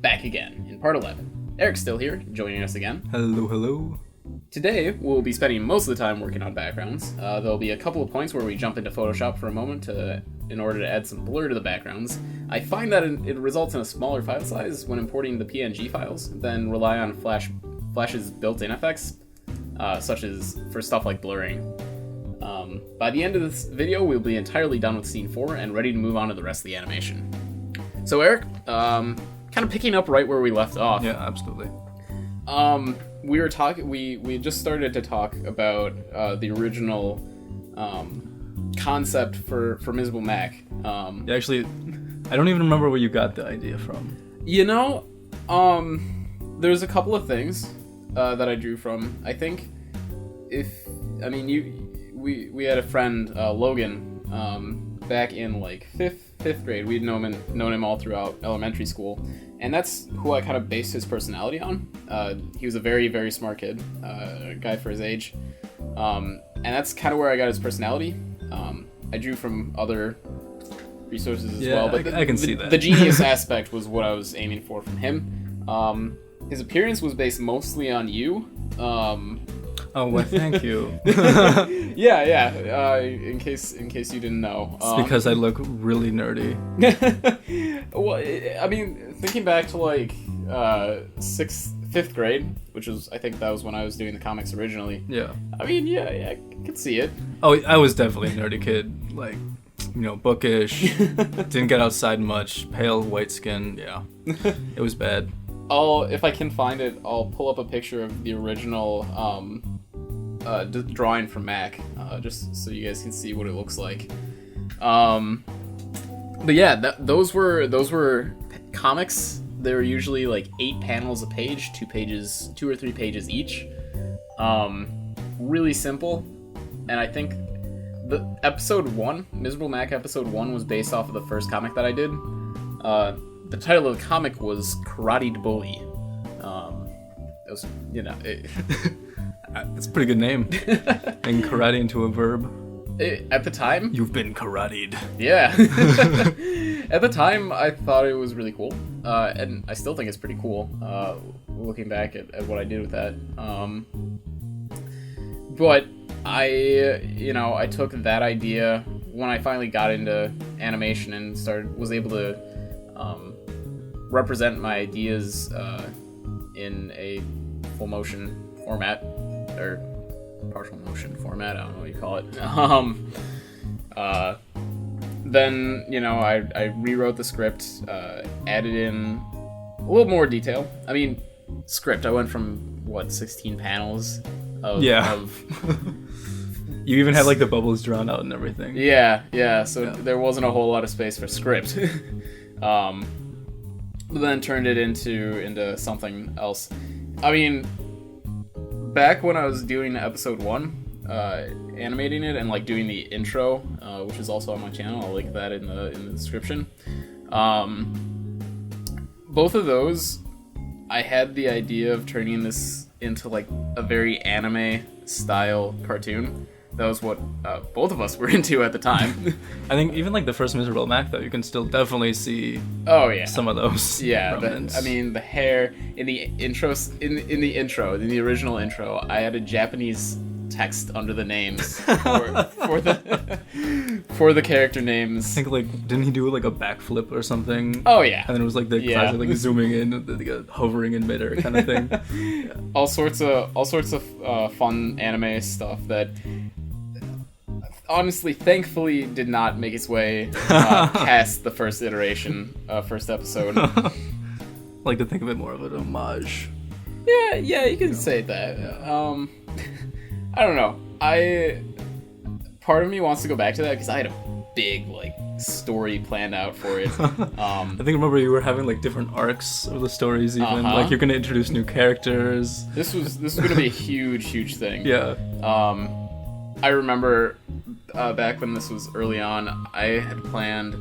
back again in part 11. Eric's still here, joining us again. Hello, hello. Today, we'll be spending most of the time working on backgrounds. There'll be a couple of points where we jump into Photoshop for a moment in order to add some blur to the backgrounds. I find that it results in a smaller file size when importing the PNG files than rely on Flash's built-in effects, such as for stuff like blurring. By the end of this video, we'll be entirely done with scene 4 and ready to move on to the rest of the animation. So Eric, kind of picking up right where we left off. Yeah, absolutely. We were talking. We just started to talk about the original concept for Miserable Mac. Yeah, actually, I don't even remember where you got the idea from. You know, there's a couple of things that I drew from. I think we had a friend, Logan, back in like fifth grade. We'd known him all throughout elementary school, and that's who I kind of based his personality on. He was a very, very smart kid, a guy for his age, and that's kind of where I got his personality. I drew from other resources as well, but I can see that. The genius aspect was what I was aiming for from him. His appearance was based mostly on you. Oh, well, thank you. Yeah. In case you didn't know, It's because I look really nerdy. Well, I mean, thinking back to like 5th grade, which was, I think that was when I was doing the comics originally. Yeah. I mean, yeah, I could see it. Oh, I was definitely a nerdy kid. Like, bookish. Didn't get outside much. Pale, white skin. Yeah. It was bad. If I can find it, I'll pull up a picture of the original drawing from Mac, just so you guys can see what it looks like. But yeah, those were comics. They were usually like 8 panels a page, 2 or 3 pages each. Really simple, and I think the episode 1, Miserable Mac episode 1, was based off of the first comic that I did. The title of the comic was Karate Bully. It was, That's a pretty good name. And karate into a verb. At the time, You've been karate. yeah. At the time, I thought it was really cool, and I still think it's pretty cool. Looking back at what I did with that, but I took that idea when I finally got into animation and was able to represent my ideas in a full motion format, or partial motion format, I don't know what you call it. Then, I rewrote the script, added in a little more detail. I mean, script, I went from, 16 panels of... Yeah. You even had, like, the bubbles drawn out and everything. Yeah, so there wasn't a whole lot of space for script. But then turned it into something else. I mean, back when I was doing episode 1, animating it and like doing the intro, which is also on my channel, I'll link that in the description. Both of those, I had the idea of turning this into like a very anime style cartoon. That was what both of us were into at the time. I think even like the first Miserable Mac, though, you can still definitely see some of those. Yeah, the hair in the intros, in the original intro, I added Japanese text under the names for the character names. I think like didn't he do like a backflip or something? Oh yeah. And then it was like the classic like zooming in, hovering in midair kind of thing. Yeah. All sorts of fun anime stuff that honestly, thankfully, did not make its way past the first episode. Like to think of it more of an homage. Yeah, you can say that. Yeah. I don't know. Part of me wants to go back to that because I had a big like story planned out for it. I think remember you were having like different arcs of the stories even. Like you're gonna introduce new characters. This was gonna be a huge thing. Yeah. I remember back when this was early on, I had planned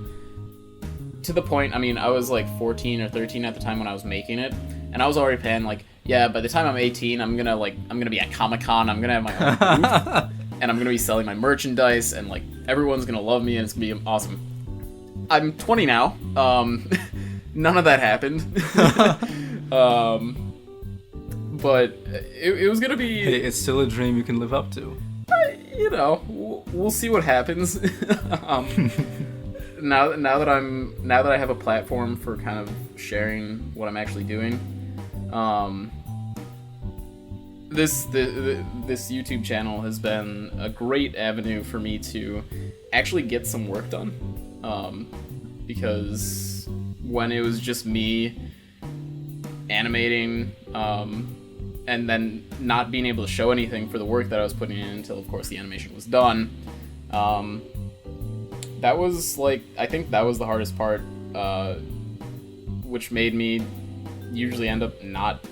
to the point, I mean, I was like 14 or 13 at the time when I was making it, and I was already planning like, yeah, by the time I'm 18, I'm gonna be at Comic-Con, I'm gonna have my own booth, and I'm gonna be selling my merchandise, and like everyone's gonna love me, and it's gonna be awesome. I'm 20 now, None of that happened. But it was gonna be. Hey, it's still a dream you can live up to. You know, we'll see what happens. Now that I have a platform for kind of sharing what I'm actually doing, this YouTube channel has been a great avenue for me to actually get some work done. Because when it was just me animating, and then not being able to show anything for the work that I was putting in until, of course, the animation was done, that was I think that was the hardest part, which made me usually end up not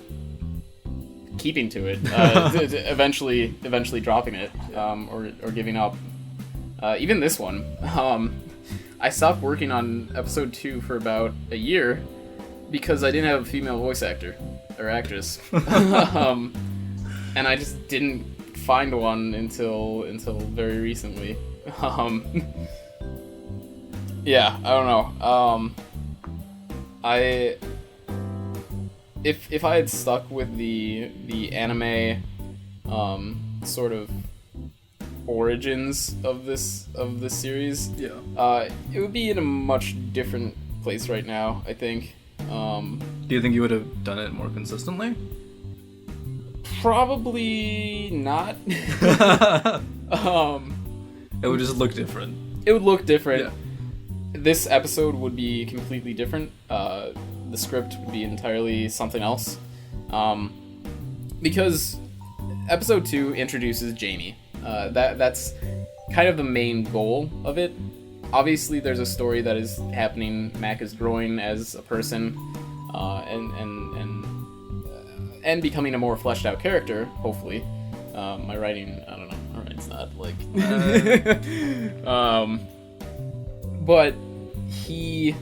keeping to it, eventually dropping it, or giving up. Even this one, I stopped working on episode 2 for about a year because I didn't have a female voice actor or actress, and I just didn't find one until very recently. Yeah, I don't know. If I had stuck with the anime sort of origins of this series, Yeah. It would be in a much different place right now, I think. Do you think you would have done it more consistently? Probably not. It would just look different. It would look different. Yeah. This episode would be completely different. The script would be entirely something else. Because episode 2 introduces Jamie. That's kind of the main goal of it. Obviously, there's a story that is happening. Mac is growing as a person, and becoming a more fleshed out character. Hopefully, my writing, I don't know. My writing's not like. But he,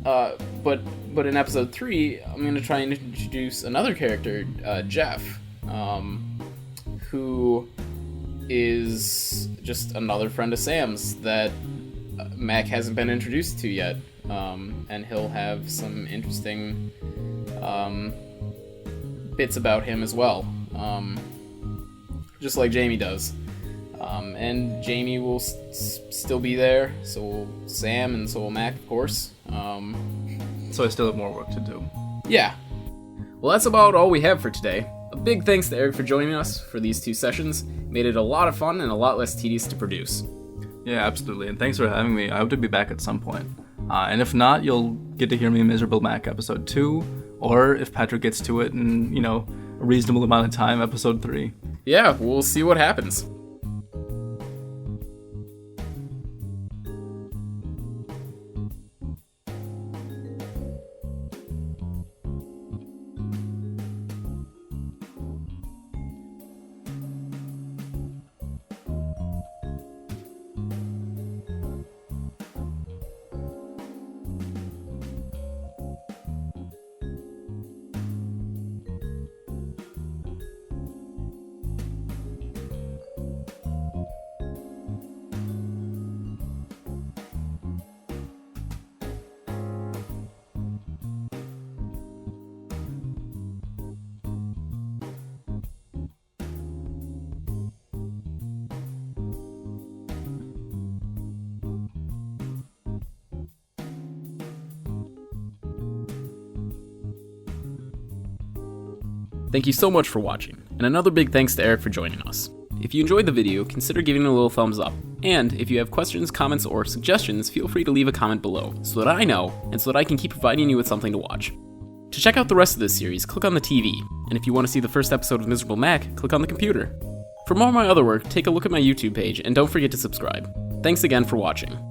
but in episode 3, I'm gonna try and introduce another character, Jeff, who is just another friend of Sam's that Mac hasn't been introduced to yet, and he'll have some interesting bits about him as well, just like Jamie does. And Jamie will still be there, so will Sam, and so will Mac, of course. So I still have more work to do. Yeah. Well, that's about all we have for today. A big thanks to Eric for joining us for these 2 sessions. Made it a lot of fun and a lot less tedious to produce. Yeah, absolutely. And thanks for having me. I hope to be back at some point. And if not, you'll get to hear me in Miserable Mac episode 2, or if Patrick gets to it in, a reasonable amount of time, episode 3. Yeah, we'll see what happens. Thank you so much for watching, and another big thanks to Eric for joining us. If you enjoyed the video, consider giving it a little thumbs up. And if you have questions, comments, or suggestions, feel free to leave a comment below, so that I know, and so that I can keep providing you with something to watch. To check out the rest of this series, click on the TV, and if you want to see the first episode of Miserable Mac, click on the computer. For more of my other work, take a look at my YouTube page, and don't forget to subscribe. Thanks again for watching.